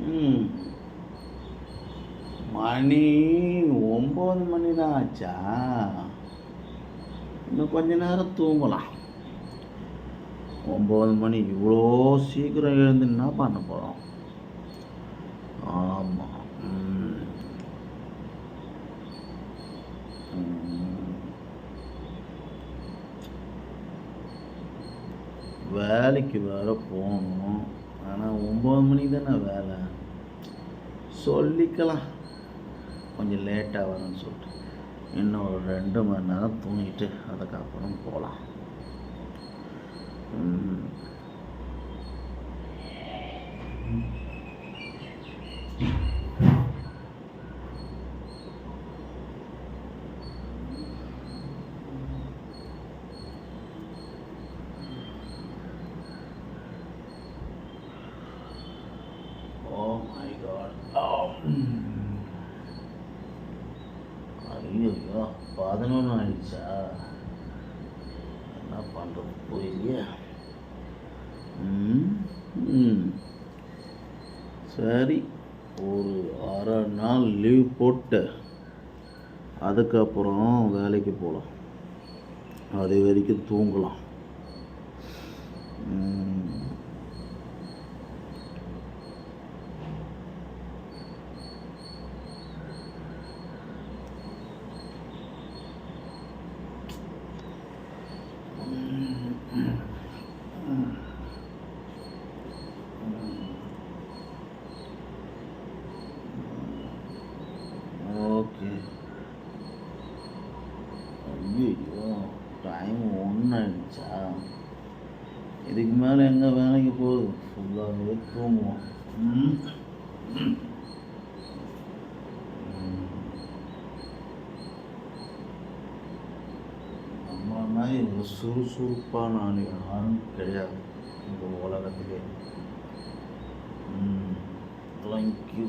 ம். மணி 9 மணி தான் ஆச்சா? இன்னும் கொஞ்ச நேரம் தூங்கலாம். 9 மணி இவ்வளோ சீக்கிரம் எழுந்து என்ன பண்ண போகிறோம்? ஆமாம். வேலைக்கு வேறு போகணும். ஆனால் 9 மணிக்கு தானே வேலை. சொல்லிக்கலாம் கொஞ்சம் லேட்டாக வரேன்னு சொல்லிட்டு. இன்னும் ஒரு 2 மணி நேரம் தூங்கிட்டு அதுக்கப்புறம் போகலாம். ஐயோ 11 ஆயிடுச்சா? என்ன பண்ணுறது புரியலையே. சரி, ஒரு அரை நாள் லீவ் போட்டு அதுக்கப்புறம் வேலைக்கு போகலாம். அது வரைக்கும் தூங்கலாம். ஓகே. ஐயோ டைம் 1 ஆயிடுச்சா? இதுக்கு மேலே எங்கே வேலைக்கு போகுது? ஃபுல்லாகவே தூங்குவோம். நம்மனா இவ்வளோ சுறுசுறுப்பான ஆள் யாரும் கிடையாது இந்த உலகத்திலே. தேங்க்யூ.